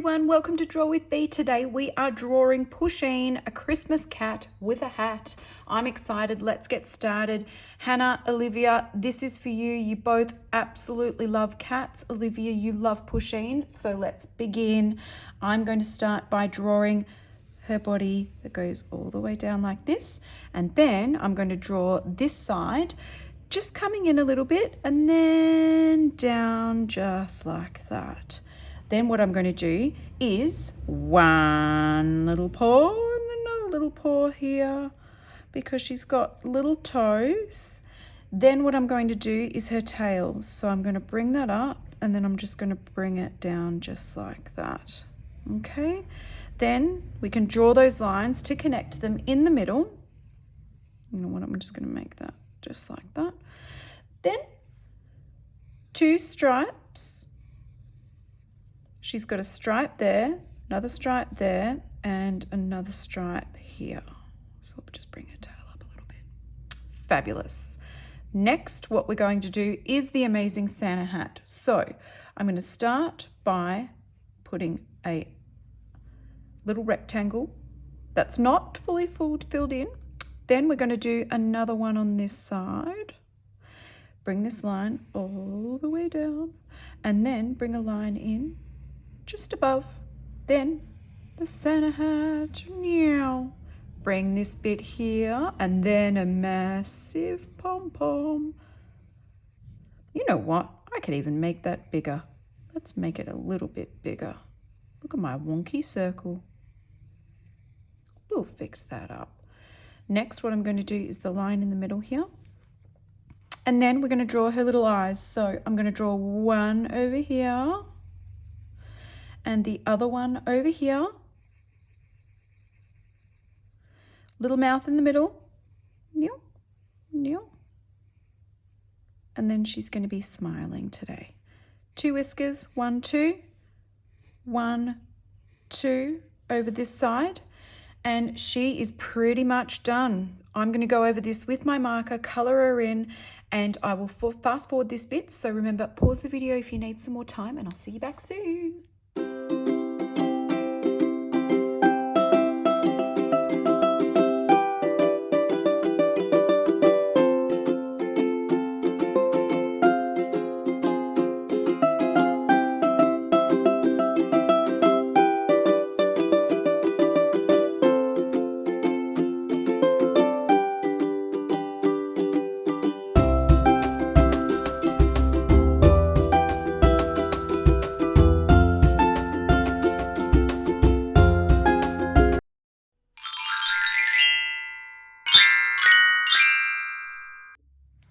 everyone, welcome to Draw with Bee. Today we are drawing Pusheen, a Christmas cat with a hat. I'm excited, let's get started. Hannah, Olivia, this is for you. You both absolutely love cats. Olivia, you love Pusheen, so let's begin. I'm going to start by drawing her body that goes all the way down like this, and then I'm going to draw this side, just coming in a little bit and then down just like that. Then what I'm going to do is one little paw and another little paw here because she's got little toes. Then what I'm going to do is her tail. So I'm going to bring that up and then I'm just going to bring it down just like that. Okay, then we can draw those lines to connect them in the middle. You know what, I'm just going to make that just like that. Then two stripes. She's got a stripe there, another stripe there, and another stripe here. So we'll just bring her tail up a little bit. Fabulous. Next, what we're going to do is the amazing Santa hat. So I'm going to start by putting a little rectangle that's not fully filled in. Then we're going to do another one on this side. Bring this line all the way down and then bring a line in just above. Then the Santa hat. Meow. Bring this bit here and then a massive pom-pom. You know what? I could even make that bigger. Let's make it a little bit bigger. Look at my wonky circle. We'll fix that up. Next, what I'm going to do is the line in the middle here. And then we're going to draw her little eyes. So I'm going to draw one over here and the other one over here. Little mouth in the middle. Neel, neel. And then she's going to be smiling today. Two whiskers, 1, 2, 1, 2 over this side. And she is pretty much done. I'm going to go over this with my marker, color her in, and I will fast forward this bit. So remember, pause the video if you need some more time, and I'll see you back soon.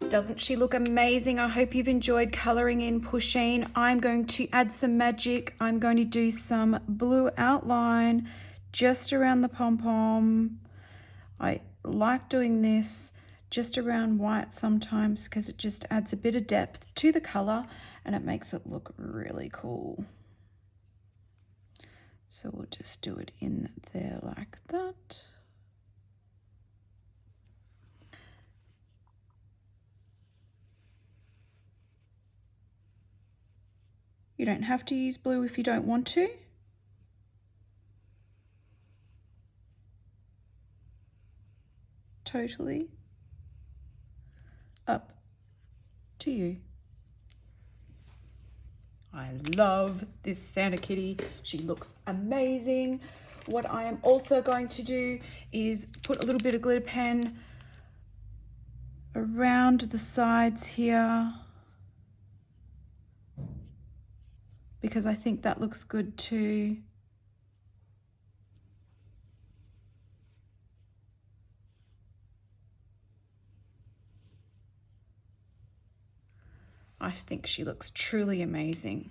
Doesn't she look amazing? I hope you've enjoyed coloring in Pusheen. I'm going to add some magic. I'm going to do some blue outline just around the pom-pom. I like doing this just around white sometimes because it just adds a bit of depth to the color and it makes it look really cool. So we'll just do it in there like that. You don't have to use blue if you don't want to. Totally up to you. I love this Santa kitty. She looks amazing. What I am also going to do is put a little bit of glitter pen around the sides here, because I think that looks good too. I think she looks truly amazing.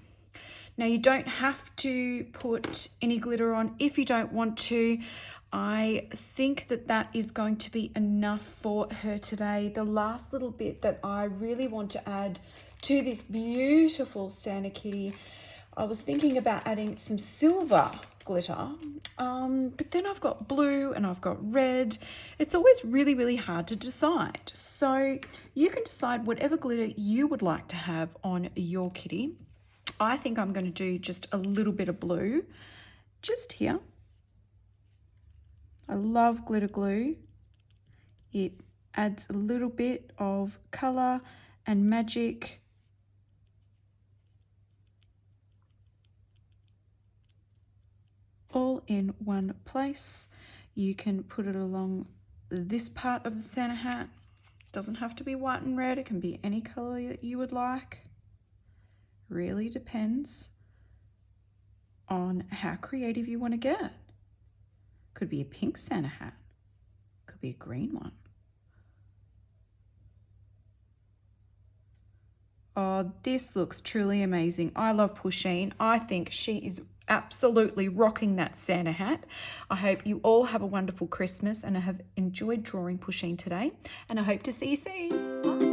Now you don't have to put any glitter on if you don't want to. I think that that is going to be enough for her today. The last little bit that I really want to add to this beautiful Santa kitty, I was thinking about adding some silver glitter, but then I've got blue and I've got red. It's always really, really hard to decide. So you can decide whatever glitter you would like to have on your kitty. I think I'm going to do just a little bit of blue just here. I love glitter glue. It adds a little bit of colour and magic. All in one place. You can put it along this part of the Santa hat. It doesn't have to be white and red. It can be any colour that you would like. Really depends on how creative you want to get. Could be a pink Santa hat. Could be a green one. Oh, this looks truly amazing. I love Pusheen. I think she is absolutely rocking that Santa hat. I hope you all have a wonderful Christmas and I have enjoyed drawing Pusheen today, and I hope to see you soon. Bye.